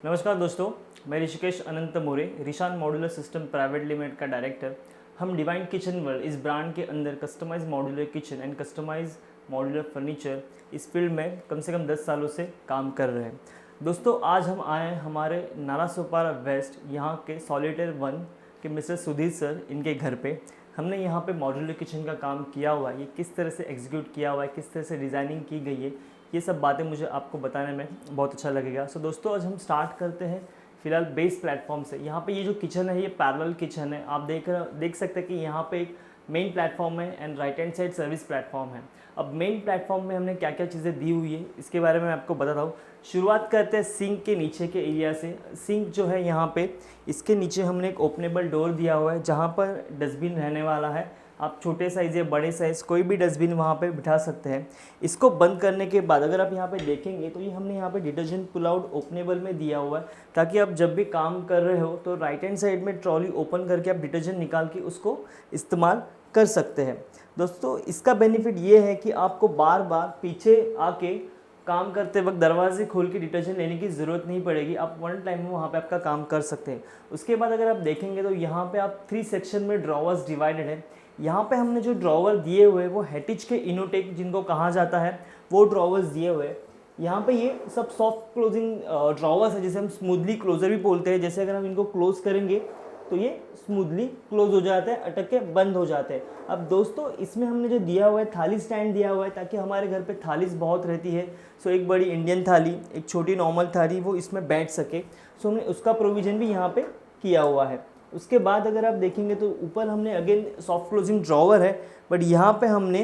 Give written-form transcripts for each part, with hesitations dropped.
नमस्कार दोस्तों, मैं Rishikesh Anant More, Rishan modular system private limited का डायरेक्टर। हम डिवाइन किचन वर्ल्ड इस ब्रांड के अंदर customise modular kitchen and customise modular furniture इस फील्ड में कम से कम 10 सालों से काम कर रहे हैं। दोस्तों, आज हम आए हैं हमारे नालासोपारा वेस्ट यहाँ के सॉलिटेयर 1 के मिस्टर सुधीर सर इनके घर पे। हमने यहाँ पे मॉड्यूलर किचन का काम किया हुआ है, ये किस तरह से एग्जीक्यूट किया हुआ है, किस तरह से डिज़ाइनिंग की गई है, ये सब बातें मुझे आपको बताने में बहुत अच्छा लगेगा। सो दोस्तों, आज हम स्टार्ट करते हैं फिलहाल बेस प्लेटफॉर्म से। यहाँ पे ये जो किचन है ये पैरेलल किचन है। आप देख सकते हैं कि यहाँ पे एक मेन प्लेटफॉर्म है and right hand side service platform है। अब मेन प्लेटफॉर्म में हमने क्या क्या चीज़ें दी हुई है इसके बारे में मैं आपको बताता हूँ। शुरुआत करते हैं सिंक के नीचे के एरिया से। सिंक जो है यहाँ पे इसके नीचे हमने एक ओपनेबल डोर दिया हुआ है जहाँ पर डस्टबिन रहने वाला है। आप छोटे साइज़ या बड़े साइज़ कोई भी डस्टबिन वहाँ पे बिठा सकते हैं। इसको बंद करने के बाद अगर आप यहाँ पे देखेंगे तो ये हमने यहाँ पे डिटर्जेंट पुल आउट ओपनेबल में दिया हुआ है, ताकि आप जब भी काम कर रहे हो तो राइट हैंड साइड में ट्रॉली ओपन करके आप डिटर्जेंट निकाल के उसको इस्तेमाल कर सकते हैं। दोस्तों, इसका बेनिफिट ये है कि आपको बार बार पीछे आके काम करते वक्त दरवाजे खोल के डिटर्जेंट लेने की ज़रूरत नहीं पड़ेगी। आप वन टाइम में वहाँ पे आपका काम कर सकते हैं। उसके बाद अगर आप देखेंगे तो यहाँ पे आप 3 सेक्शन में ड्रॉवर्स डिवाइडेड है। यहाँ पे हमने जो ड्रॉवर दिए हुए हैं वो हेटिच के इनोटेक जिनको कहा जाता है वो ड्रॉवर्स दिए हुए हैं। यहाँ पे ये सब सॉफ्ट क्लोजिंग ड्रॉवर्स है, जिसे हम स्मूथली क्लोजर भी बोलते हैं। जैसे अगर हम इनको क्लोज करेंगे तो ये स्मूथली क्लोज हो जाता है, अटक के बंद हो जाते हैं। अब दोस्तों, इसमें हमने जो दिया हुआ है थाली स्टैंड दिया हुआ है, ताकि हमारे घर पे थालीस बहुत रहती है। सो एक बड़ी इंडियन थाली, एक छोटी नॉर्मल थाली वो इसमें बैठ सके, सो हमने उसका प्रोविज़न भी यहाँ पे किया हुआ है। उसके बाद अगर आप देखेंगे तो ऊपर हमने अगेन सॉफ्ट क्लोजिंग ड्रॉवर है, बट यहाँ पे हमने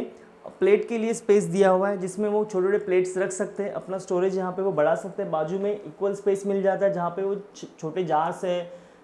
प्लेट के लिए स्पेस दिया हुआ है जिसमें वो छोटे छोटे प्लेट्स रख सकते हैं। अपना स्टोरेज यहाँ पे वो बढ़ा सकते हैं। बाजू में इक्वल स्पेस मिल जाता है जहाँ पे वो छोटे जार्स है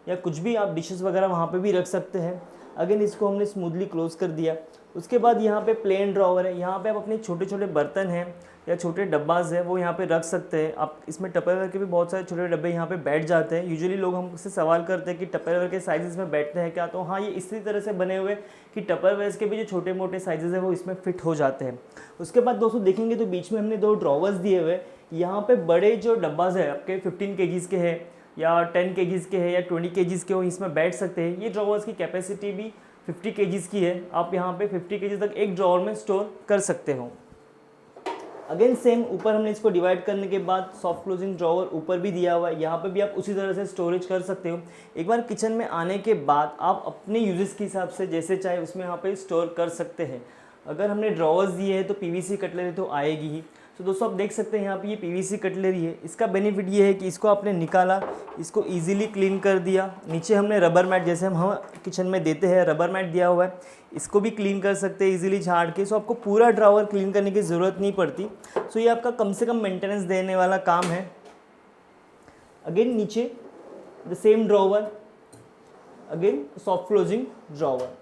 या कुछ भी आप डिशेस वगैरह वहाँ पे भी रख सकते हैं। अगेन इसको हमने स्मूथली क्लोज कर दिया। उसके बाद यहाँ पे प्लेन ड्रॉवर है। यहाँ पे आप अपने छोटे छोटे बर्तन हैं या छोटे डब्बाज है वो यहाँ पे रख सकते हैं। आप इसमें टपरवेयर के भी बहुत सारे छोटे डब्बे यहाँ पे बैठ जाते हैं। यूजुअली लोग हमसे सवाल करते हैं कि टपरवेयर के साइजेस में बैठते हैं क्या, तो हाँ, ये इसी तरह से बने हुए कि टपरवेयर के भी जो छोटे मोटे साइजेस है वो इसमें फिट हो जाते हैं। उसके बाद दोस्तों देखेंगे तो बीच में हमने 2 ड्रॉवर्स दिए हुए। यहाँ पे बड़े जो डब्बाज है आपके 15 kgs के हैं या 10 kgs के हैं या 20 kgs के हो, इसमें बैठ सकते हैं। ये ड्रॉवर्स की कैपेसिटी भी 50 kgs की है। आप यहाँ पे 50 kgs तक एक ड्रॉवर में स्टोर कर सकते हो। अगेन सेम ऊपर हमने इसको डिवाइड करने के बाद सॉफ्ट क्लोजिंग ड्रॉवर ऊपर भी दिया हुआ है। यहाँ पे भी आप उसी तरह से स्टोरेज कर सकते हो। एक बार किचन में आने के बाद आप अपने यूजेस के हिसाब से जैसे चाहे उसमें यहाँ पे स्टोर कर सकते हैं। अगर हमने ड्रॉवर्स दिए हैं तो पीवीसी कटलरी तो आएगी ही। तो दोस्तों, आप देख सकते हैं यहाँ पे ये पीवीसी कटलरी है। इसका बेनिफिट ये है कि इसको आपने निकाला, इसको इजीली क्लीन कर दिया। नीचे हमने रबर मैट, जैसे हम किचन में देते हैं रबर मैट दिया हुआ है, इसको भी क्लीन कर सकते हैं इजीली झाड़ के। सो आपको पूरा ड्रॉवर क्लीन करने की ज़रूरत नहीं पड़ती। सो ये आपका कम से कम मेंटेनेंस देने वाला काम है। अगेन नीचे the same drawer, again soft closing drawer.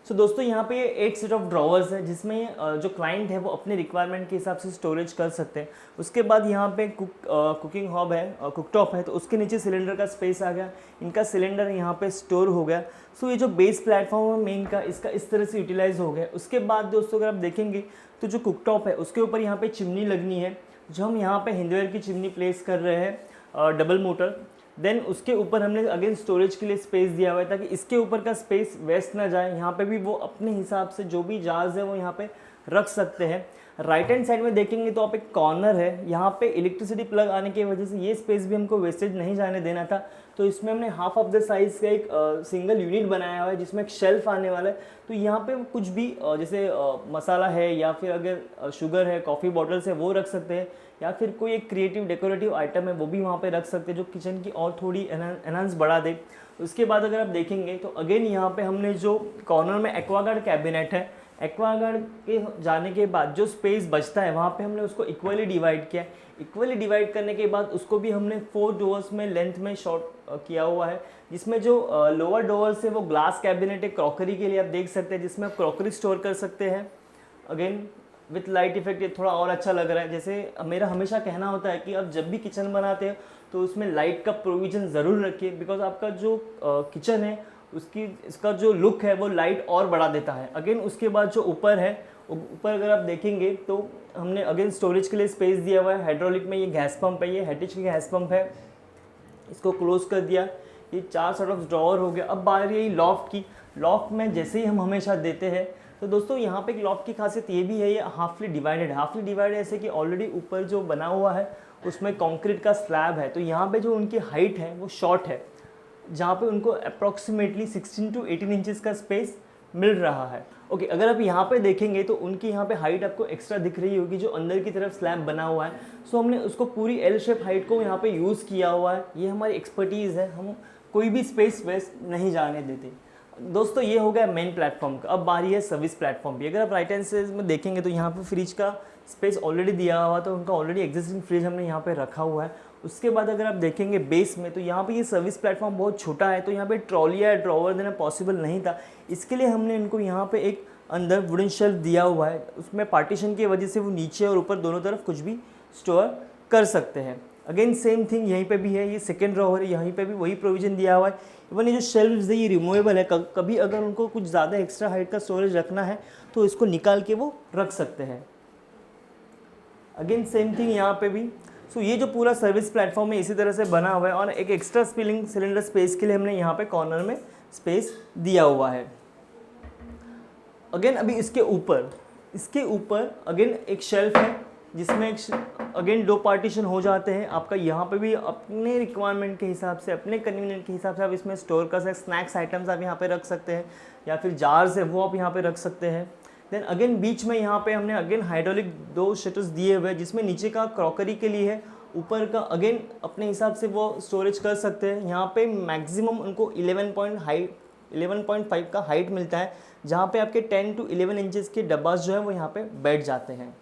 तो दोस्तों, यहाँ पे 8 सेट ऑफ ड्रॉवर्स है जिसमें जो क्लाइंट है वो अपने रिक्वायरमेंट के हिसाब से स्टोरेज कर सकते हैं। उसके बाद यहाँ पे कुकिंग हॉब है, कुकटॉप है, तो उसके नीचे सिलेंडर का स्पेस आ गया। इनका सिलेंडर यहाँ पे स्टोर हो गया। सो ये जो बेस प्लेटफॉर्म है मेन का, इसका इस तरह से यूटिलाइज हो गया। उसके बाद दोस्तों, अगर आप देखेंगे तो जो कुकटॉप है उसके ऊपर यहाँ पे चिमनी लगनी है, जो हम यहाँ पे हिंदवेयर की चिमनी प्लेस कर रहे हैं, डबल मोटर। देन उसके ऊपर हमने अगेन स्टोरेज के लिए स्पेस दिया हुआ है, ताकि इसके ऊपर का स्पेस वेस्ट ना जाए। यहाँ पे भी वो अपने हिसाब से जो भी जार्स है वो यहाँ पे रख सकते हैं। राइट हैंड साइड में देखेंगे तो आप एक कॉर्नर है, यहाँ पे इलेक्ट्रिसिटी प्लग आने की वजह से ये स्पेस भी हमको वेस्टेज नहीं जाने देना था। तो इसमें हमने हाफ ऑफ द साइज़ का एक सिंगल यूनिट बनाया हुआ है जिसमें एक शेल्फ आने वाला है। तो यहाँ पे कुछ भी जैसे मसाला है या फिर अगर शुगर है, कॉफ़ी बॉटल्स है वो रख सकते हैं, या फिर कोई एक क्रिएटिव डेकोरेटिव आइटम है वो भी वहाँ पे रख सकते हैं जो किचन की और थोड़ी एनहांस बढ़ा दे। उसके बाद अगर आप देखेंगे तो अगेन यहाँ पे हमने जो कॉर्नर में एक्वागार्ड कैबिनेट है, एक्वागार्ड के जाने के बाद जो स्पेस बचता है वहाँ पे हमने उसको इक्वली डिवाइड किया। इक्वली डिवाइड करने के बाद उसको भी हमने 4 डोर्स में लेंथ में शॉर्ट किया हुआ है, जिसमें जो लोअर डोर्स है वो ग्लास कैबिनेट है क्रॉकरी के लिए, आप देख सकते हैं, जिसमें आप क्रॉकरी स्टोर कर सकते हैं। अगेन विथ लाइट इफेक्ट ये थोड़ा और अच्छा लग रहा है। जैसे मेरा हमेशा कहना होता है कि आप जब भी किचन बनाते हो तो उसमें लाइट का प्रोविज़न ज़रूर रखिए, बिकॉज आपका जो किचन है उसकी इसका जो लुक है वो लाइट और बढ़ा देता है। अगेन उसके बाद जो ऊपर है, ऊपर अगर आप देखेंगे तो हमने अगेन स्टोरेज के लिए स्पेस दिया हुआ है। हाइड्रोलिक में ये गैस पंप है, ये हेटिच की गैस पंप है, इसको क्लोज कर दिया। ये 4 सॉर्ट ऑफ ड्रॉअर हो गया। अब बारी है लॉफ्ट की। लॉफ्ट में जैसे ही हम हमेशा देते हैं तो दोस्तों यहाँ पे एक लॉफ्ट की खासियत ये भी है, ये हाफली डिवाइडेड है। हाफली डिवाइडेड ऐसे कि ऑलरेडी ऊपर जो बना हुआ है उसमें कंक्रीट का स्लैब है, तो यहाँ पे जो उनकी हाइट है वो शॉर्ट है, जहाँ पे उनको अप्रॉक्सीमेटली 16 to 18 इंचेस का स्पेस मिल रहा है। ओके, अगर आप यहाँ पे देखेंगे तो उनकी यहाँ पे हाइट आपको एक्स्ट्रा दिख रही होगी जो अंदर की तरफ स्लैब बना हुआ है। सो हमने उसको पूरी एल शेप हाइट को यहाँ पे यूज़ किया हुआ है। ये हमारी एक्सपर्टीज़ है, हम कोई भी स्पेस वेस्ट नहीं जाने देते। दोस्तों ये हो गया मेन प्लेटफॉर्म का। अब बारी है सर्विस प्लेटफॉर्म की। अगर आप राइट हैंड साइड में देखेंगे तो यहाँ पे फ्रिज का स्पेस ऑलरेडी दिया हुआ, तो उनका ऑलरेडी एग्जिस्टिंग फ्रिज हमने यहाँ पे रखा हुआ है। उसके बाद अगर आप देखेंगे बेस में तो यहाँ पे ये सर्विस प्लेटफॉर्म बहुत छोटा है, तो यहाँ पे ट्रॉली या ड्रॉवर देना पॉसिबल नहीं था। इसके लिए हमने इनको यहाँ पे एक अंदर वुडन शेल्फ दिया हुआ है, उसमें पार्टीशन की वजह से वो नीचे और ऊपर दोनों तरफ कुछ भी स्टोर कर सकते हैं। अगेन सेम थिंग यहीं पे भी है, ये सेकेंड ड्रॉवर है, यहीं पे भी वही प्रोविजन दिया हुआ है। इवन ये जो शेल्फ्स है ये रिमूवेबल है, कभी अगर उनको कुछ ज़्यादा एक्स्ट्रा हाइट का स्टोरेज रखना है तो इसको निकाल के वो रख सकते हैं। अगेन सेम थिंग यहाँ पे भी। सो ये जो पूरा सर्विस प्लेटफॉर्म है इसी तरह से बना हुआ है, और एक एक्स्ट्रा स्पिलिंग सिलेंडर स्पेस के लिए हमने यहाँ पे कॉर्नर में स्पेस दिया हुआ है। अगेन अभी इसके ऊपर अगेन एक शेल्फ है जिसमें अगेन 2 पार्टीशन हो जाते हैं। आपका यहाँ पे भी अपने रिक्वायरमेंट के हिसाब से, अपने कन्वीनियंट के हिसाब से आप इसमें स्टोर कर सकते हैं। स्नैक्स आइटम्स आप यहाँ पे रख सकते हैं, या फिर जार्स है वो आप यहाँ पे रख सकते हैं। देन अगेन बीच में यहाँ पे हमने अगेन हाइड्रोलिक 2 शटर्स दिए हुए हैं, जिसमें नीचे का क्रॉकरी के लिए है, ऊपर का अगेन अपने हिसाब से वो स्टोरेज कर सकते हैं। यहाँ पे मैक्सिमम उनको 11.5 का हाइट मिलता है, जहाँ पे आपके 10 to 11 इंचेस के डब्बास जो है वो यहाँ पे बैठ जाते हैं।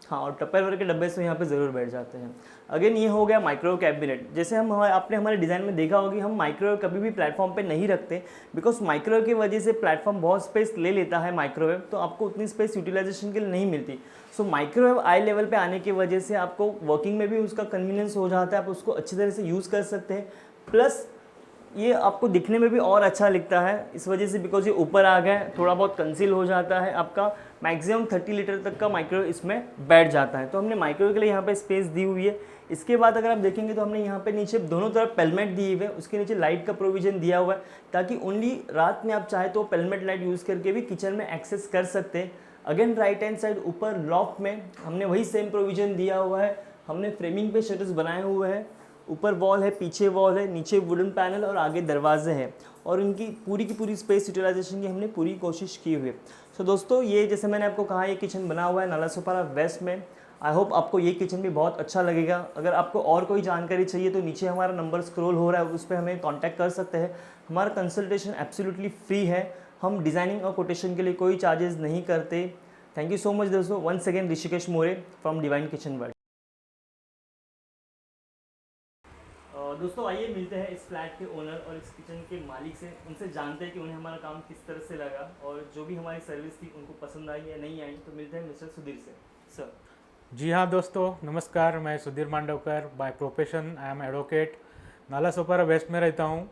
हाँ, और टप्परवेयर के डब्बे से यहाँ पे ज़रूर बैठ जाते हैं। अगेन ये हो गया माइक्रोवेव कैबिनेट। जैसे आपने हमारे डिज़ाइन में देखा होगा कि हम माइक्रोवेव कभी भी प्लेटफॉर्म पे नहीं रखते, बिकॉज माइक्रोवेव की वजह से प्लेटफॉर्म बहुत स्पेस ले लेता है माइक्रोवेव, तो आपको उतनी स्पेस यूटिलाइजेशन के लिए नहीं मिलती। सो माइक्रोवेव आई लेवल पे आने की वजह से आपको वर्किंग में भी उसका कन्वीनियंस हो जाता है, आप उसको अच्छी तरह से यूज़ कर सकते हैं। प्लस ये आपको दिखने में भी और अच्छा लिखता है इस वजह से, बिकॉज ये ऊपर आ गया है, थोड़ा बहुत कंसील हो जाता है। आपका मैक्सिमम 30 लीटर तक का माइक्रोवेव इसमें बैठ जाता है, तो हमने माइक्रोवेव के लिए यहाँ पे स्पेस दी हुई है। इसके बाद अगर आप देखेंगे तो हमने यहाँ पे नीचे दोनों तरफ पेलमेट दिए हुए हैं, उसके नीचे लाइट का प्रोविजन दिया हुआ है, ताकि ओनली रात में आप चाहे तो पेलमेट लाइट यूज़ करके भी किचन में एक्सेस कर सकते हैं। अगेन राइट हैंड साइड ऊपर लॉफ्ट में हमने वही सेम प्रोविजन दिया हुआ है। हमने फ्रेमिंग पे शटर्स बनाए हुए हैं, ऊपर वॉल है, पीछे वॉल है, नीचे वुडन पैनल और आगे दरवाजे हैं, और इनकी पूरी की पूरी स्पेस यूटिलाइजेशन की हमने पूरी कोशिश की हुई है। सो दोस्तों ये जैसे मैंने आपको कहा ये किचन बना हुआ है नालासोपारा वेस्ट में। आई होप आपको ये किचन भी बहुत अच्छा लगेगा। अगर आपको और कोई जानकारी चाहिए तो नीचे हमारा नंबर स्क्रॉल हो रहा है, उस पर हमें कॉन्टैक्ट कर सकते हैं। हमारा कंसल्टेशन एब्सोल्युटली फ्री है, हम डिज़ाइनिंग और कोटेशन के लिए कोई चार्जेस नहीं करते। थैंक यू सो मच दोस्तों। Once again Rishikesh More from Divine kitchen World. दोस्तों आइए मिलते हैं इस फ्लैट के ओनर और इस किचन के मालिक से, उनसे जानते हैं कि उन्हें हमारा काम किस तरह से लगा और जो भी हमारी सर्विस थी उनको पसंद आई या नहीं आई। तो मिलते हैं मिस्टर सुधीर से। सर। जी हाँ दोस्तों, नमस्कार। मैं Sudhir Mandavkar, by profession I am advocate, Nalasopara west में रहता हूँ।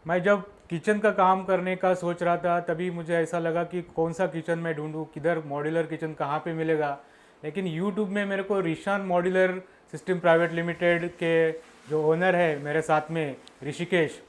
मैं जब किचन का काम करने का सोच रहा था तभी मुझे ऐसा लगा कि कौन सा किचन मैं ढूंढूं, किधर मॉड्यूलर किचन कहाँ पे मिलेगा। लेकिन यूट्यूब में मेरे को Rishan modular system private limited के जो ओनर है मेरे साथ में ऋषिकेश,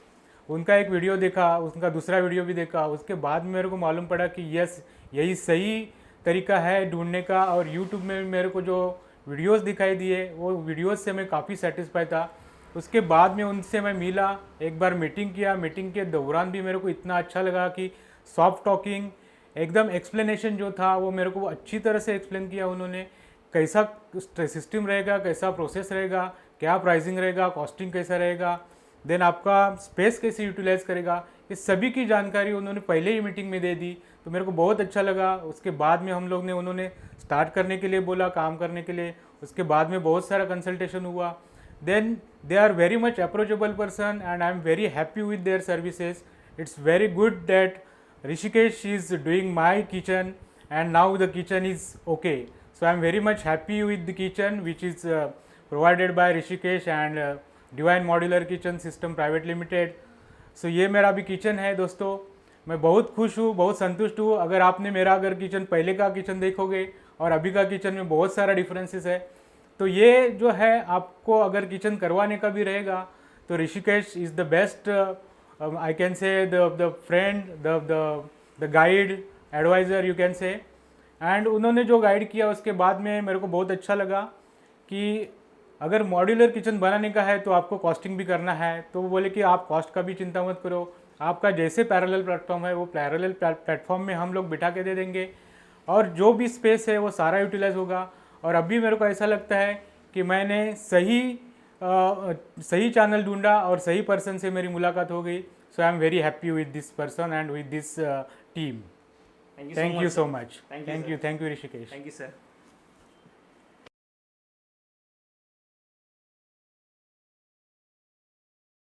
उनका एक वीडियो देखा, उनका दूसरा वीडियो भी देखा। उसके बाद मेरे को मालूम पड़ा कि यस, यही सही तरीका है ढूंढने का। और यूट्यूब में मेरे को जो वीडियोस दिखाई दिए वो वीडियोस से मैं काफ़ी सेटिस्फाई था। उसके बाद में उनसे मैं मिला, एक बार मीटिंग किया। मीटिंग के दौरान भी मेरे को इतना अच्छा लगा कि सॉफ्ट टॉकिंग, एकदम एक्सप्लेनेशन जो था वो मेरे को अच्छी तरह से एक्सप्लेन किया उन्होंने। कैसा सिस्टम रहेगा, कैसा प्रोसेस रहेगा, क्या प्राइसिंग रहेगा, कॉस्टिंग कैसा रहेगा, देन आपका स्पेस कैसे यूटिलाइज करेगा, ये सभी की जानकारी उन्होंने पहले ही मीटिंग में दे दी। तो मेरे को बहुत अच्छा लगा। उसके बाद में हम लोग ने, उन्होंने स्टार्ट करने के लिए बोला, काम करने के लिए। उसके बाद में बहुत सारा कंसल्टेशन हुआ। Then they are very much approachable person and I am very happy with their services. It's very good that Rishikesh is doing my kitchen and now the kitchen is okay. So I am very much happy with the kitchen which is provided by Rishikesh and Divine Modular Kitchen System Private Limited. सो ये मेरा अभी kitchen है दोस्तों। मैं बहुत खुश हूँ, बहुत संतुष्ट हूँ। अगर आपने मेरा अगर किचन पहले का किचन देखोगे और अभी का किचन में बहुत सारा डिफरेंसेस है। तो ये जो है आपको अगर किचन करवाने का भी रहेगा तो Rishikesh is the best, I can say the friend, the guide, advisor you can say. And उन्होंने जो गाइड किया उसके बाद में मेरे को बहुत अच्छा लगा कि अगर मॉड्यूलर किचन बनाने का है तो आपको कॉस्टिंग भी करना है। तो वो बोले कि आप कॉस्ट का भी चिंता मत करो, आपका जैसे पैरेलल प्लेटफॉर्म है वो पैरेलल प्लेटफॉर्म में हम लोग बिठा के दे देंगे और जो भी स्पेस है वो सारा यूटिलाइज होगा। और अभी मेरे को ऐसा लगता है कि मैंने सही चैनल ढूंढा और सही पर्सन से मेरी मुलाकात हो गई। So I am very happy with this person and with this team. Thank you Thank you so much. Thank you, sir. Thank you, Rishikesh. Thank you, sir.